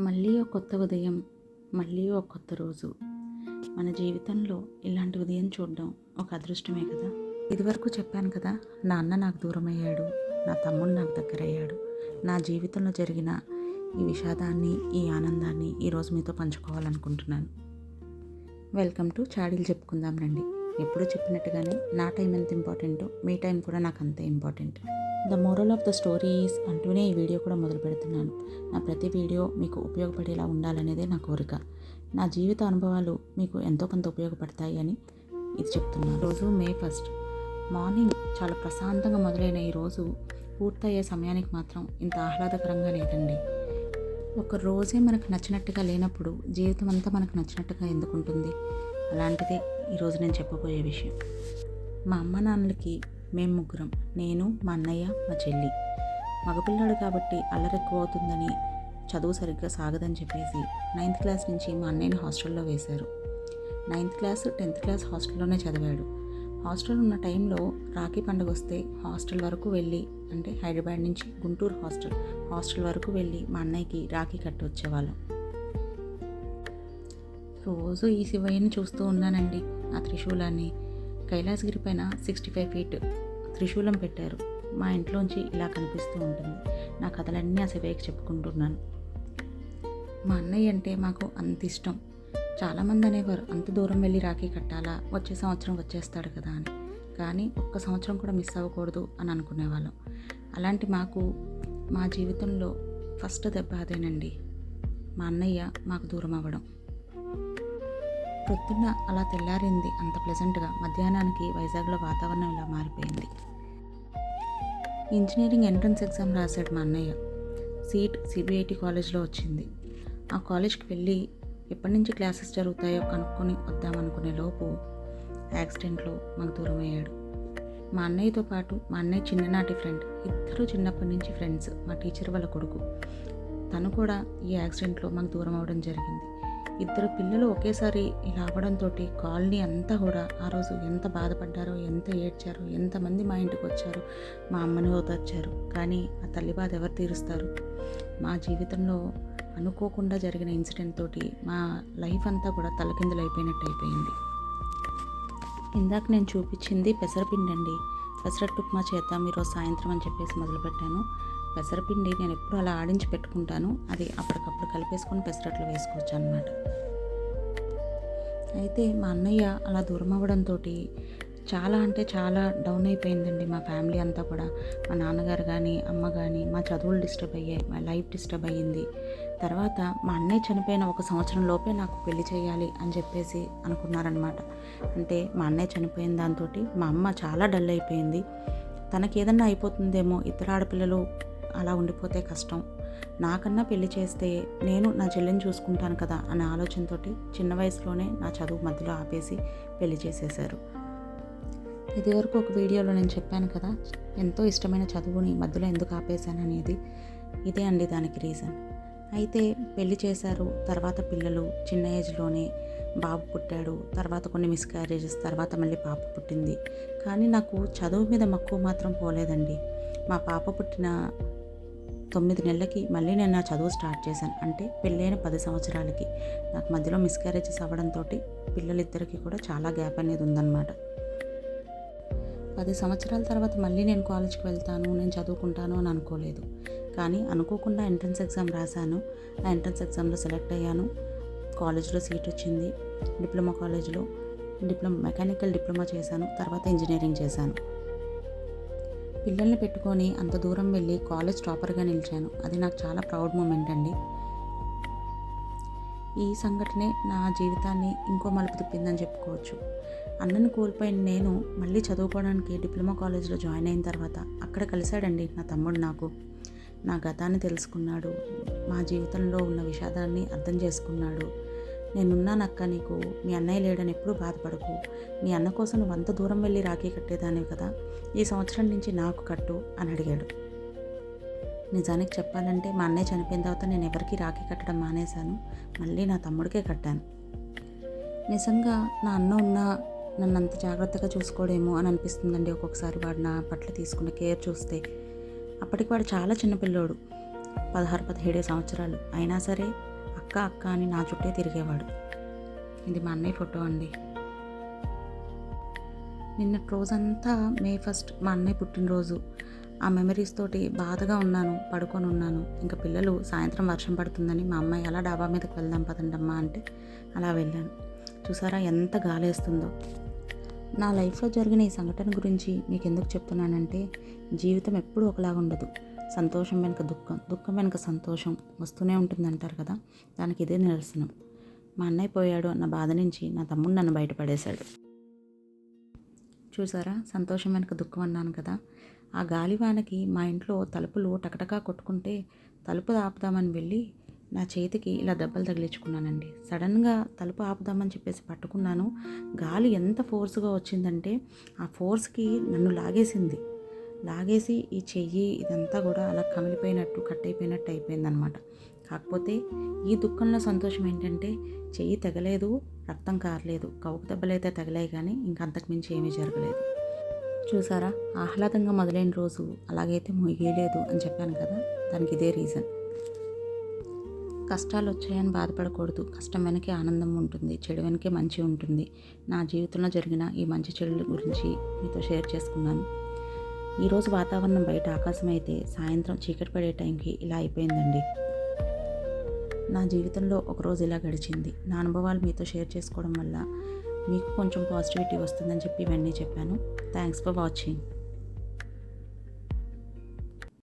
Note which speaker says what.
Speaker 1: మళ్ళీ ఒక కొత్త ఉదయం, మళ్ళీ ఒక కొత్త రోజు. మన జీవితంలో ఇలాంటి ఉదయం చూడడం ఒక అదృష్టమే కదా. ఇదివరకు చెప్పాను కదా, నా అన్న నాకు దూరం అయ్యాడు, నా తమ్ముడు నాకు దగ్గరయ్యాడు. నా జీవితంలో జరిగిన ఈ విషాదాన్ని, ఈ ఆనందాన్ని ఈరోజు మీతో పంచుకోవాలనుకుంటున్నాను. వెల్కమ్ టు చాడీలు చెప్పుకుందాం రండి. ఎప్పుడూ చెప్పినట్టుగానే నా టైం ఎంత ఇంపార్టెంటో మీ టైం కూడా నాకు అంతే important. The moral of the story is అంటూనే ఈ వీడియో కూడా మొదలు పెడుతున్నాను. నా ప్రతి వీడియో మీకు ఉపయోగపడేలా ఉండాలనేదే నా కోరిక. నా జీవిత అనుభవాలు మీకు ఎంతో కొంత ఉపయోగపడతాయి అని ఇది చెప్తున్నాను. రోజు మే 1 మార్నింగ్ చాలా ప్రశాంతంగా మొదలైన ఈ రోజు పూర్తయ్యే సమయానికి మాత్రం ఇంత ఆహ్లాదకరంగా లేదండి. ఒక రోజే మనకు నచ్చినట్టుగా లేనప్పుడు జీవితం అంతా మనకు నచ్చినట్టుగా ఎందుకు ఉంటుంది? అలాంటిదే ఈరోజు నేను చెప్పబోయే విషయం. మా అమ్మ నాన్నలకి మేము ముగ్గురం, నేను, మా అన్నయ్య, మా చెల్లి. మగపిల్లాడు కాబట్టి అల్లరి ఎక్కువ అవుతుందని, చదువు సరిగ్గా సాగదని చెప్పేసి 9th క్లాస్ నుంచి మా అన్నయ్యని హాస్టల్లో వేశారు. 9th క్లాస్ 10th క్లాస్ హాస్టల్లోనే చదివాడు. హాస్టల్ ఉన్న టైంలో రాఖీ పండుగ వస్తే హాస్టల్ వరకు వెళ్ళి, అంటే హైదరాబాద్ నుంచి గుంటూరు హాస్టల్ వరకు వెళ్ళి మా అన్నయ్యకి రాఖీ కట్టి వచ్చేవాళ్ళం. రోజు ఈ శివయ్యని చూస్తూ ఉన్నానండి. ఆ త్రిశూలాన్ని కైలాసగిరి పైన 65 feet త్రిశూలం పెట్టారు. మా ఇంట్లోంచి ఇలా కనిపిస్తూ ఉంటుంది. నా కథలన్నీ ఆ శివయ్యకి చెప్పుకుంటున్నాను. మా అన్నయ్య అంటే మాకు అంత ఇష్టం. చాలామంది అనేవారు, అంత దూరం వెళ్ళి రాఖీ కట్టాలా, వచ్చే సంవత్సరం వచ్చేస్తాడు కదా అని. కానీ ఒక్క సంవత్సరం కూడా మిస్ అవ్వకూడదు అని అనుకునేవాళ్ళం. అలాంటి మాకు మా జీవితంలో ఫస్ట్ దెబ్బ అదేనండి, మా అన్నయ్య మాకు దూరం అవ్వడం. ప్రొద్దున్న అలా తెల్లారింది అంత ప్లెజెంట్గా. మధ్యాహ్నానికి వైజాగ్లో వాతావరణం ఇలా మారిపోయింది. ఇంజనీరింగ్ ఎంట్రన్స్ ఎగ్జామ్ రాశాడు మా అన్నయ్య. సీట్ సిబిఐటి కాలేజ్లో వచ్చింది. ఆ కాలేజ్కి వెళ్ళి ఎప్పటి నుంచి క్లాసెస్ జరుగుతాయో కనుక్కొని వద్దామనుకునే లోపు యాక్సిడెంట్లో మాకు దూరం అయ్యాడు. మా అన్నయ్యతో పాటు మా అన్నయ్య చిన్ననాటి ఫ్రెండ్, ఇద్దరు చిన్నప్పటి నుంచి ఫ్రెండ్స్, మా టీచర్ వాళ్ళ కొడుకు, తను కూడా ఈ యాక్సిడెంట్లో మాకు దూరం అవ్వడం జరిగింది. ఇద్దరు పిల్లలు ఒకేసారి ఇలా అవ్వడంతో కాలనీ అంతా కూడా ఆ రోజు ఎంత బాధపడ్డారో, ఎంత ఏడ్చారో, ఎంతమంది మా ఇంటికి వచ్చారు, మా అమ్మని ఓదార్చారు. కానీ ఆ తల్లి బాధ ఎవరు తీరుస్తారు? మా జీవితంలో అనుకోకుండా జరిగిన ఇన్సిడెంట్ తోటి మా లైఫ్ అంతా కూడా తలకిందులు అయిపోయినట్టు అయిపోయింది. ఇందాక నేను చూపించింది పెసరపిండి అండి. పెసరట్టు ఉప్మా చేద్దాం ఈరోజు సాయంత్రం అని చెప్పేసి మొదలుపెట్టాను. పెసరపిండి నేను ఎప్పుడు అలా ఆడించి పెట్టుకుంటాను. అది అప్పటికప్పుడు కలిపేసుకొని పెసరట్లు వేసుకోవచ్చు అన్నమాట. అయితే మా అన్నయ్య అలా దూరం అవ్వడంతో చాలా అంటే చాలా డౌన్ అయిపోయిందండి మా ఫ్యామిలీ అంతా కూడా. మా నాన్నగారు కానీ, అమ్మ కానీ, మా చదువులు డిస్టర్బ్ అయ్యాయి, మా లైఫ్ డిస్టర్బ్ అయ్యింది. తర్వాత మా అన్నయ్య చనిపోయిన 1 సంవత్సరం లోపే నాకు పెళ్లి చేయాలి అని చెప్పేసి అనుకున్నారనమాట. అంటే మా అన్నయ్య చనిపోయిన దాంతో మా అమ్మ చాలా డల్ అయిపోయింది. తనకి ఏదన్నా అయిపోతుందేమో, ఇద్దరు ఆడపిల్లలు అలా ఉండిపోతే కష్టం, నాకన్నా పెళ్లి చేస్తే నేను నా చెల్లిని చూసుకుంటాను కదా అనే ఆలోచనతో చిన్న వయసులోనే నా చదువు మధ్యలో ఆపేసి పెళ్లి చేసేశారు. ఇదివరకు ఒక వీడియోలో నేను చెప్పాను కదా, ఎంతో ఇష్టమైన చదువుని మధ్యలో ఎందుకు ఆపేశాను అనేది. ఇదే అండి దానికి రీజన్. అయితే పెళ్లి చేశారు. తర్వాత పిల్లలు చిన్న ఏజ్లోనే బాబు పుట్టాడు. తర్వాత కొన్ని మిస్క్యారేజెస్, తర్వాత మళ్ళీ పాప పుట్టింది. కానీ నాకు చదువు మీద మక్కువ మాత్రం పోలేదండి. మా పాప పుట్టిన 9 నెలలకి మళ్ళీ నేను నా చదువు స్టార్ట్ చేశాను. అంటే పెళ్ళైన 10 సంవత్సరాలకి. నాకు మధ్యలో మిస్క్యారేజెస్ అవ్వడంతో పిల్లలిద్దరికీ కూడా చాలా గ్యాప్ అనేది ఉందన్నమాట. 10 సంవత్సరాల తర్వాత మళ్ళీ నేను కాలేజ్కి వెళ్తాను, నేను చదువుకుంటాను అని అనుకోలేదు. కానీ అనుకోకుండా ఎంట్రన్స్ ఎగ్జామ్ రాశాను. ఆ ఎంట్రన్స్ ఎగ్జామ్లో సెలెక్ట్ అయ్యాను. కాలేజ్లో సీట్ వచ్చింది. డిప్లొమా కాలేజ్లో మెకానికల్ డిప్లొమా చేశాను. తర్వాత ఇంజనీరింగ్ చేశాను. పిల్లల్ని పెట్టుకొని అంత దూరం వెళ్ళి కాలేజ్ టాపర్గా నిలిచాను. అది నాకు చాలా ప్రౌడ్ మూమెంట్ అండి. ఈ సంఘటనే నా జీవితాన్ని ఇంకో మలుపు తిప్పిందని చెప్పుకోవచ్చు. అన్నను కోల్పోయిన నేను మళ్ళీ చదువుకోవడానికి డిప్లొమా కాలేజ్లో జాయిన్ అయిన తర్వాత అక్కడ కలిశాడండి నా తమ్ముడు. నాకు నా గతాన్ని తెలుసుకున్నాడు. మా జీవితంలో ఉన్న విషాదాన్ని అర్థం చేసుకున్నాడు. నేనున్నానక్క, నీకు మీ అన్నయ్య లేడని ఎప్పుడూ బాధపడకు, నీ అన్న కోసం నువ్వు అంత దూరం వెళ్ళి రాఖీ కట్టేదానివి కదా, ఈ సంవత్సరం నుంచి నాకు కట్టు అని అడిగాడు. నిజానికి చెప్పాలంటే మా అన్నయ్య చనిపోయిన తర్వాత నేను ఎవరికీ రాఖీ కట్టడం మానేశాను. మళ్ళీ నా తమ్ముడికే కట్టాను. నిజంగా నా అన్న ఉన్నా నన్ను అంత జాగ్రత్తగా చూసుకోడేమో అని అనిపిస్తుందండి ఒక్కొక్కసారి. వాడు నా పట్ల తీసుకున్న కేర్ చూస్తే. అప్పటికి వాడు చాలా చిన్నపిల్లోడు. 16-17 సంవత్సరాలు అయినా సరే అక్క అక్క అని నా చుట్టే తిరిగేవాడు. ఇది మా అన్నయ్య ఫోటో అండి. నిన్నటి రోజంతా మే 1 మా అన్నయ్య పుట్టినరోజు. ఆ మెమరీస్ తోటి బాధగా ఉన్నాను, పడుకొని ఉన్నాను. ఇంకా పిల్లలు సాయంత్రం వర్షం పడుతుందని మా అమ్మాయి అలా డాబా మీదకి వెళ్దాం పదండమ్మా అంటే అలా వెళ్ళాను. చూసారా ఎంత గాలేస్తుందో. నా లైఫ్లో జరిగిన ఈ సంఘటన గురించి మీకు ఎందుకు చెప్తున్నానంటే, జీవితం ఎప్పుడూ ఒకలాగా ఉండదు. సంతోషం వెనుక దుఃఖం, దుఃఖం వెనుక సంతోషం వస్తూనే ఉంటుంది అంటారు కదా, దానికి ఇదే నిదర్శనం. మా అన్నయ్య పోయాడు అన్న బాధ నుంచి నా తమ్ముడు నన్ను బయటపడేశాడు. చూసారా, సంతోషం వెనుక దుఃఖం అన్నాను కదా. ఆ గాలివానకి మా ఇంట్లో తలుపులు టకటకా కొట్టుకుంటే తలుపు ఆపుదామని వెళ్ళి నా చేతికి ఇలా దెబ్బలు తగిలించుకున్నానండి. సడన్గా తలుపు ఆపుదామని చెప్పేసి పట్టుకున్నాను. గాలి ఎంత ఫోర్స్గా వచ్చిందంటే ఆ ఫోర్స్కి నన్ను లాగేసి ఈ చెయ్యి ఇదంతా కూడా అలా కమిలిపోయినట్టు కట్ అయిపోయినట్టు అయిపోయిందనమాట. కాకపోతే ఈ దుఃఖంలో సంతోషం ఏంటంటే చెయ్యి తెగలేదు, రక్తం కారలేదు, కవుకు దెబ్బలైతే తగిలాయి కానీ ఇంకంతకు మించి ఏమీ జరగలేదు. చూసారా, ఆహ్లాదంగా మొదలైన రోజు అలాగైతే ముగియలేదు అని చెప్పాను కదా, దానికి ఇదే రీజన్. కష్టాలు వచ్చాయని బాధపడకూడదు. కష్టం వెనకే ఆనందం ఉంటుంది, చెడు వెనకే మంచి ఉంటుంది. నా జీవితంలో జరిగిన ఈ మంచి చెడుల గురించి మీతో షేర్ చేసుకున్నాను. ఈరోజు వాతావరణం బయట ఆకాశం అయితే సాయంత్రం చీకటి పడే టైంకి ఇలా అయిపోయిందండి. నా జీవితంలో ఒకరోజు ఇలా గడిచింది. నా అనుభవాలు మీతో షేర్ చేసుకోవడం వల్ల మీకు కొంచెం పాజిటివిటీ వస్తుందని చెప్పి ఇవన్నీ చెప్పాను. Thanks for watching.